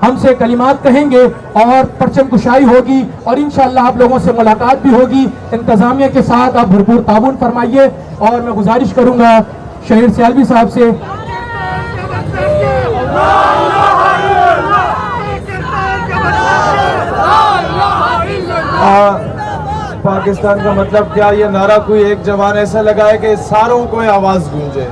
ہم سے کلمات کہیں گے اور پرچم کشائی ہوگی اور انشاءاللہ آپ لوگوں سے ملاقات بھی ہوگی. انتظامیہ کے ساتھ آپ بھرپور تعاون فرمائیے اور میں گزارش کروں گا شہیر سیالوی صاحب سے. پاکستان کا مطلب کیا؟ یہ نعرہ کوئی ایک جوان ایسا لگائے کہ ساروں کو آواز گونجے.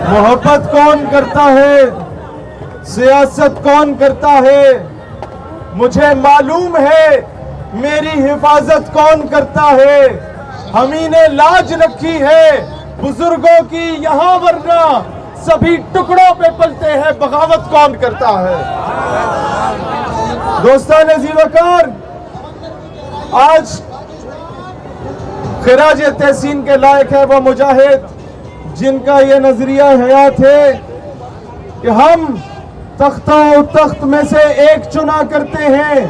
محبت کون کرتا ہے؟ سیاست کون کرتا ہے؟ مجھے معلوم ہے میری حفاظت کون کرتا ہے. ہمیں نے لاج رکھی ہے بزرگوں کی یہاں، ورنہ سبھی ٹکڑوں پہ پلتے ہیں. بغاوت کون کرتا ہے؟ دوستان عزیز وقار، آج خراج تحسین کے لائق ہے وہ مجاہد جن کا یہ نظریہ حیات ہے کہ ہم تختہ و تخت میں سے ایک چنا کرتے ہیں.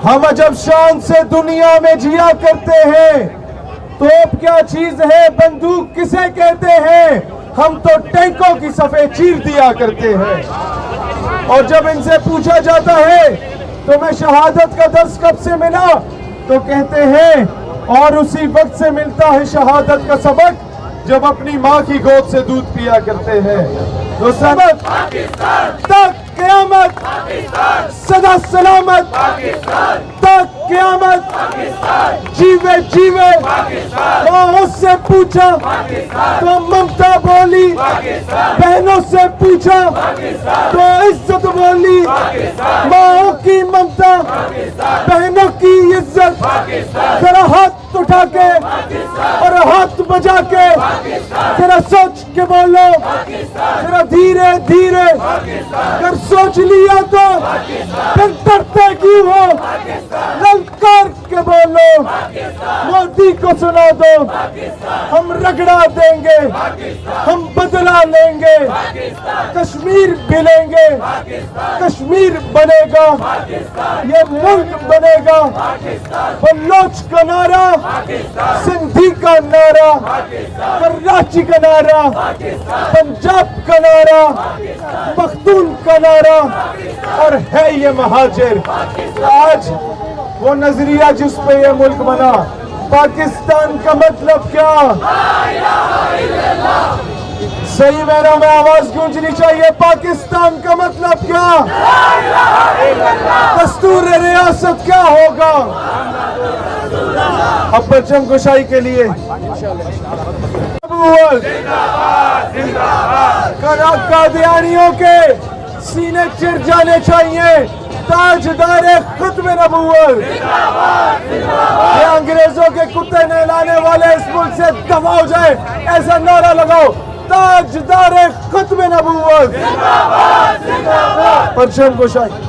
ہم عجب شان سے دنیا میں جیا کرتے ہیں. توپ کیا چیز ہے، بندوق کسے کہتے ہیں، ہم تو ٹینکوں کی صفیں چیر دیا کرتے ہیں. اور جب ان سے پوچھا جاتا ہے تمہیں شہادت کا درس کب سے ملا، تو کہتے ہیں اور اسی وقت سے ملتا ہے شہادت کا سبق جب اپنی ماں کی گود سے دودھ پیا کرتے ہیں. تو سبق تک قیامت، سدا سلامت تک قیامت، جیوے جیوے. ماں اس سے پوچھا تو ممتا بولی، بہنوں سے پوچھا تو عزت بولی. ماں کی ممتا، بہنوں کی عزت. ذرا ہاتھ اٹھا کے اور ہاتھ بجا کے ذرا سوچ کے بولو، ذرا دھیرے دھیرے. اگر سوچ لیا تو پھر ڈرتے کیوں ہو؟ للکار کے بولو، مودی کو سنا دو. ہم رگڑا دیں گے، ہم بدلہ لیں گے، کشمیر بھی لیں گے. کشمیر بنے گا، یہ ملک بنے گا. بلوچ کا نعرہ، سندھی کا نعرہ، کراچی کا نعرہ، پنجاب کا نعرہ، پختون کا نعرہ، اور ہے یہ مہاجر. آج وہ نظریہ جس پہ یہ ملک بنا، پاکستان کا مطلب کیا؟ صحیح میرا میں آواز گونجنی چاہیے. پاکستان کا مطلب کیا؟ دستور ریاست کیا ہوگا؟ اب پرچم کشائی کے لیے قادیانیوں کے سینے چر جانے چاہیے. تاجدار ختم نبوت، یہ انگریزوں کے کتے نہلانے والے اس ملک سے دفع ہو جائے ایسا نعرہ لگاؤ. تاجدار ختم نبوت. پرچم کشائی.